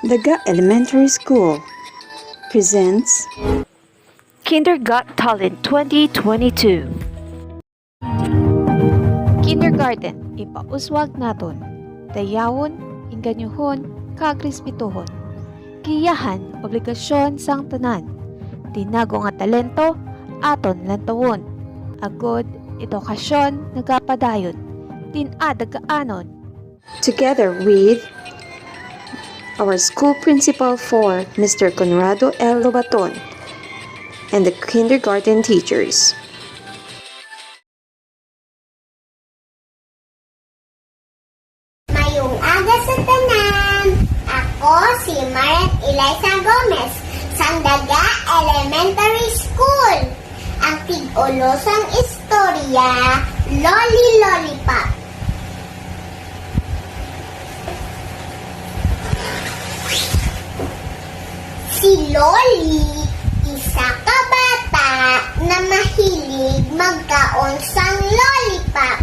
Daga Elementary School presents Kindergarten Talent 2022. Kindergarten, ipauswag naton. Dayawon, inganyuhon, kagrispituhon. Kiyahan, obligasyon sang tanan. Tinago nga talento, aton lantawon. Agod, edukasyon, nagapadayon. Tinadagaanon. together with our school principal for Mr. Conrado L. Lobaton and the kindergarten teachers. Mayong aga sa tanan. Ako si Maret Eliza Gomez sang Daga Elementary School. Ang tig-ulosang istorya, Loli Lollipop. Si Loli, isa ka bata na mahilig magkaon sang lollipop.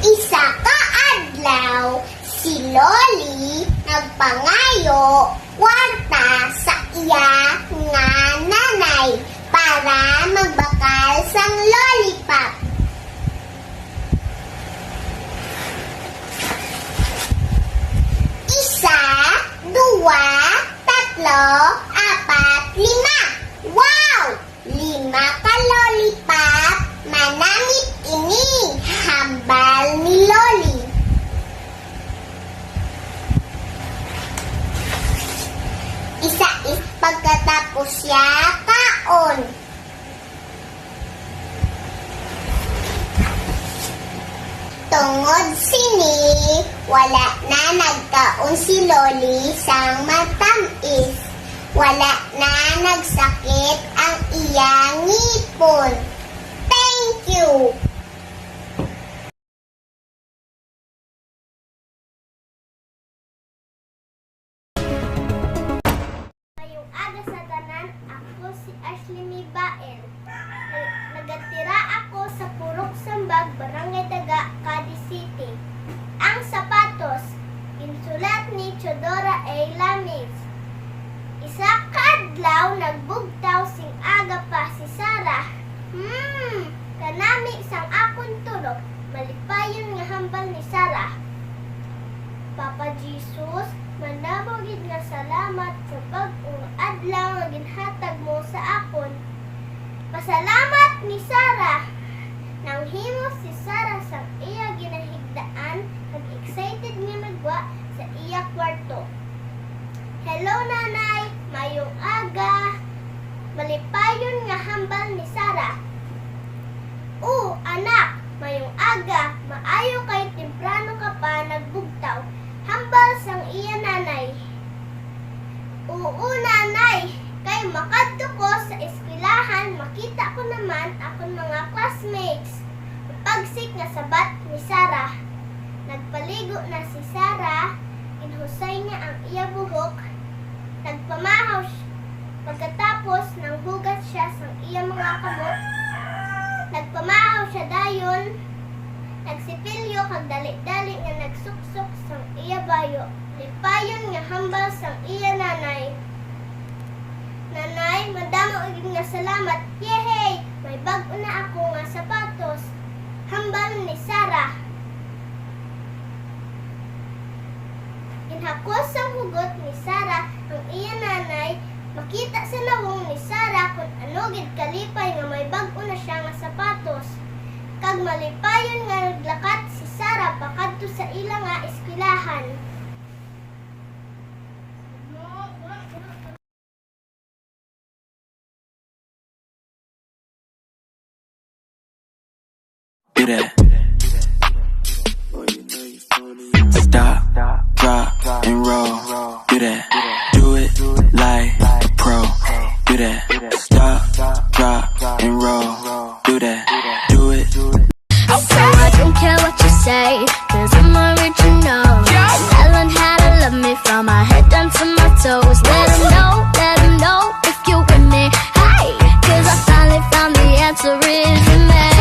Isa ka adlaw, si Loli nagpangayo kwarta sa iya nga nanay para magbakal sang lollipop. Isa, dua, tatlo, apat, lima. Wow! 5 ka lollipop, manamit ini, hambal ni Loli. Isa pagkatapos siya kaon. Tungod sini, wala na nagkaon si Loli sang matamis. Wala na nagsakit ang iyang ngipon. Thank you! Ngayong aga sa tanan, ako si Ashley Mibael. Nagatira ako sa Purok Sambag, Barangay Daga, Cadiz City. Ang sapatos, insulat ni Chodora A. Lamis. Isa kadlaw nagbugtaw sing aga pa si Sarah. Kanami sang akong tulog, malipayon nga hambal ni Sarah. Papa Jesus, manabogid nga salamat sa pag-ung adlaw nga ginhatag mo sa akon. Pasalamat ni Sarah. Nang himo si Sarah sang iya ginahigdaan, kag excited nga magwa sa iya kwarto. Hello nanay, mayong aga. Malipayon nga hambal ni Sarah. Anak, mayong aga. Maayo kay temprano ka pa nagbugtaw. Hambal sang iya nanay. Nanay, kay makadto ko sa eskwelahan, makita ko naman akong mga classmates. Pagsik nga sabat ni Sarah. Nagpaligo na si Sarah, inhusay niya ang iya buhok. Nagpamahaw siya. Pagkatapos nang hugat siya sa iya mga kamot, nagpamahaw siya dayon. Nagsipilyo kag dali-dali nga nagsuksok sa iya bayo. Lipayon nga hambal sa iya nanay. Nanay, madamo ug nga salamat. Yehey! May bag-o na ako nga sapatos. Hambal ni Sarah. Inhakos ang hugot ni Sarah ang iya nanay. Makita sa lawong ni Sarah kung ano gid kalipay nga may bag-o na siya nga sapatos. Kag malipayon nga naglakat si Sarah pakadto sa ila nga eskwelahan. Do that. Stop, drop, and roll. Do that. Do it like a pro. Do that. Stop, drop, and roll. Do that. Do it. So I don't care what you say, 'cause I'm original. And I learned how to love me from my head down to my toes. Let 'em know if you with me. Hey, 'cause I finally found the answer is in me.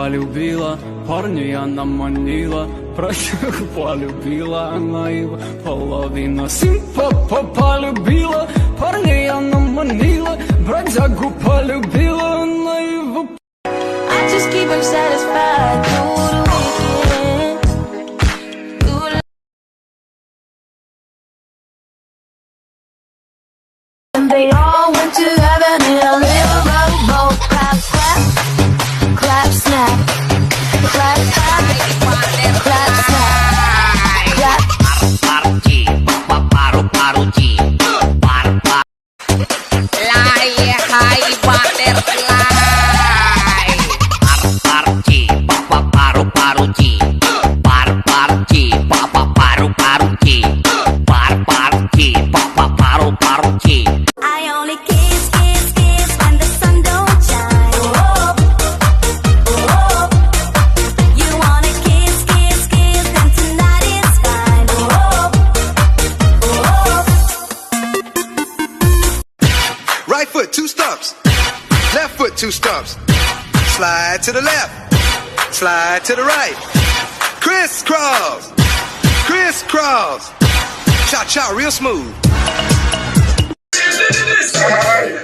полюбила, парня я наманила, бродягу полюбила, она его половина. Сын папа полюбила, парня я наманила, бродягу полюбила, она его. I just keep them satisfied through the weekend. Through the and they all went to heaven in a little rowboat. Clap, clap, clap, snap. Clap, clap, clap, snap. Clap. I only kiss, kiss, kiss when the sun don't shine. You wanna kiss, kiss, kiss, then tonight is fine. Right foot, 2 stumps. Left foot, 2 stumps. Slide to the left. Slide to the right. Crisscross. Crisscross. Cha-cha, real smooth.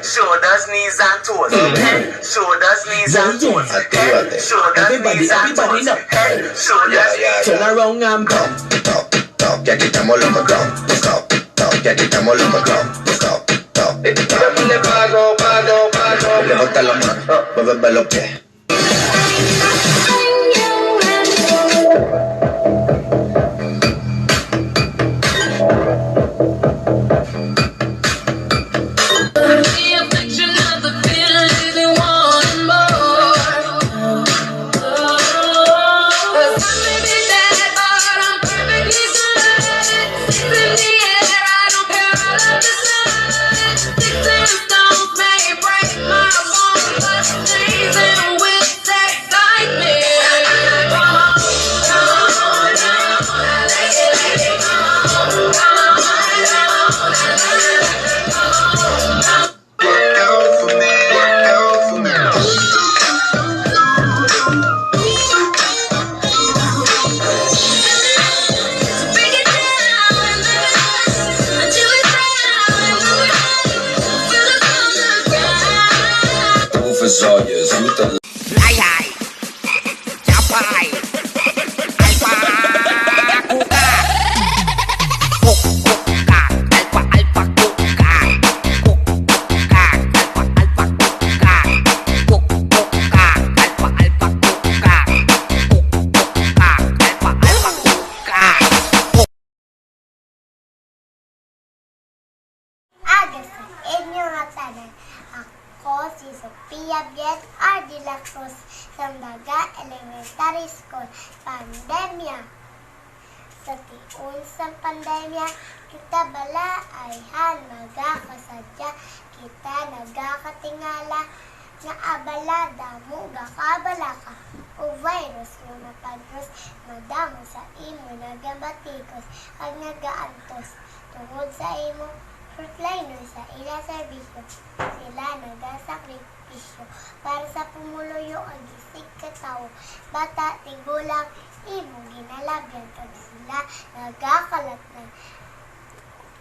Shoulders, knees, and toes. Shoulders, knees, and toes. Shoulders, knees, and toes. Shoulders, knees. Turn around and bump, top, ya quitamos los top, ya quitamos los top. Levanta la mano, mueve los pies. Aga sa inyo nga tanan. Ako si Sophia Biet R. De La Cruz sa Daga Elementary School. Pandemya. Sa tiun sa pandemya, kita bala ay nagakasadya. Kita nagakatingala nga abala damo gakabala ka. O virus nga mapagros madamo sa imo nagabatikos kag nagaantos tungod sa imo frontliner sa ila serbisyo. Sila nagasakripisyo para sa pumuluyo ang gisig katao. Bata, tigulang, imo ginalabyan kag sila nagakalat na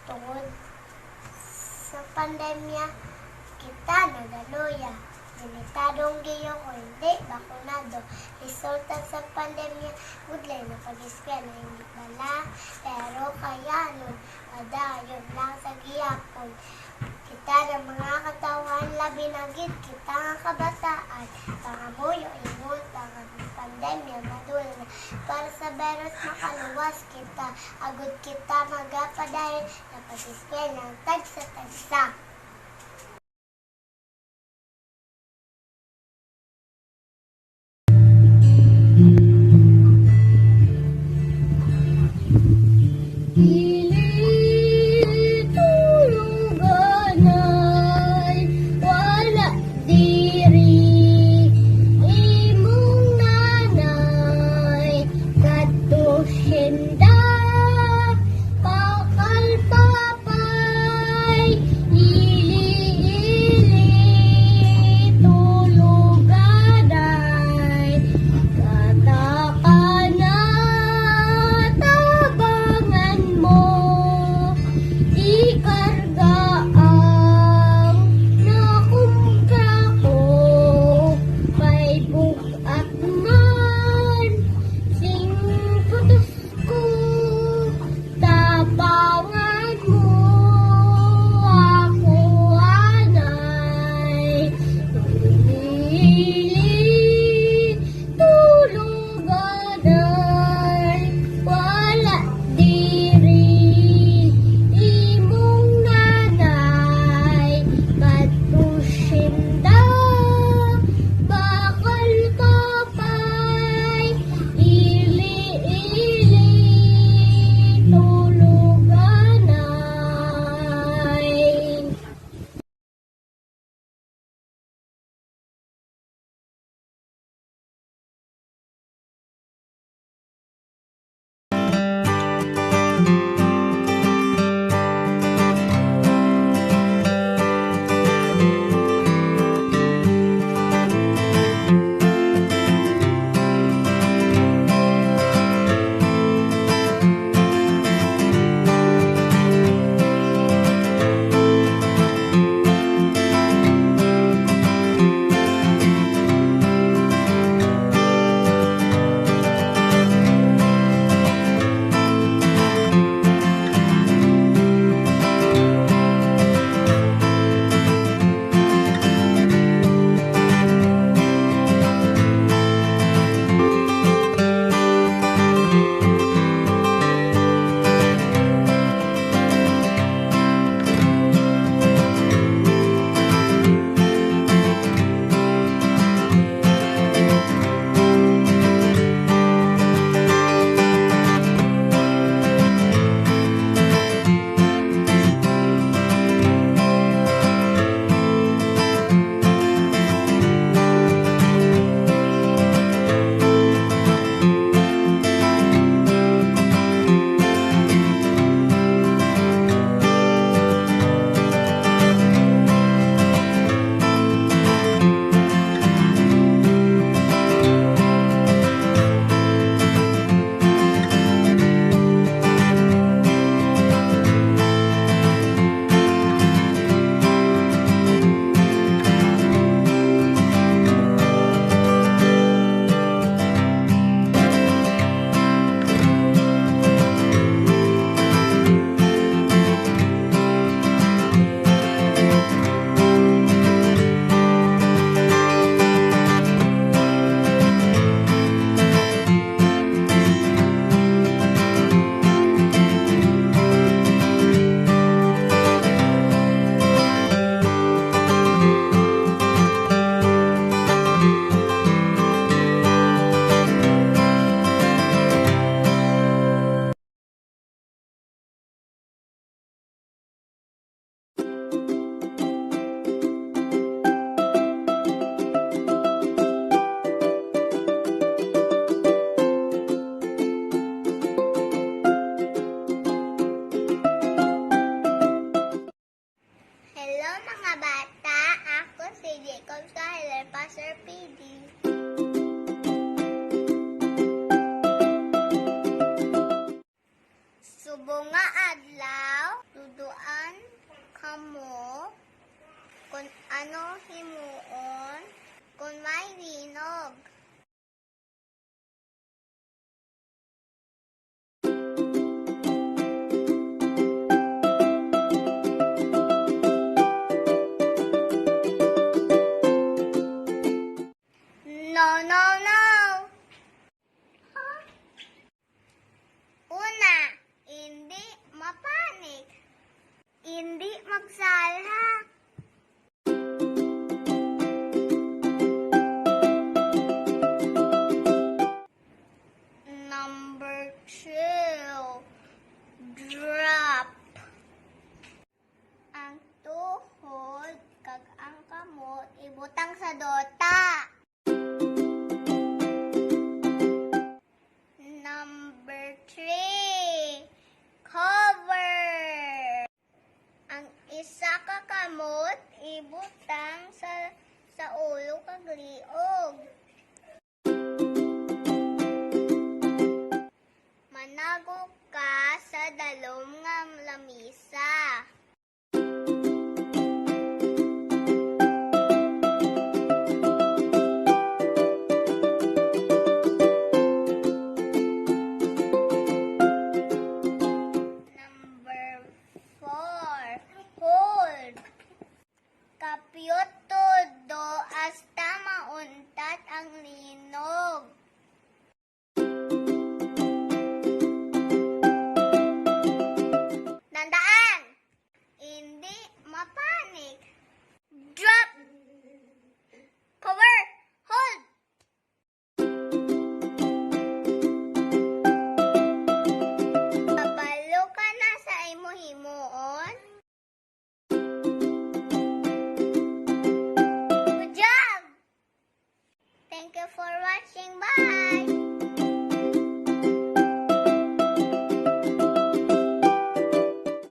tungod sa pandemya. Kita nagaluya. Limitadong giyo o hindi bakunado. Resulta sa pandemya, gudlay na pag-eskwela hindi bala. Pero kaya nun, padayon lang sa giyapon. Kita ng mga katawan, labi na gid kita nga kabataan. Pangamuyo, ingon, ang pandemya, madula na. Para sa virus makaluwas kita, agud kita magapadayon na pag-eskwela ng tagsa-tagsa. Pakal papay, magsal, ha? Number 2. Drop. Ang tuhod kag ang kamot ibutang sa dota. Number 3. Cover. Ang isa ka kamot ibutang sa ulo kag liog. Manago ka sa dalom nga lamisa. Number 4. Hold. Kapyot todo hasta mauntat ang linog. Tandaan, hindi mapanik. Drop. Cover. Hold. Kabalo ka na sa imo-himuon.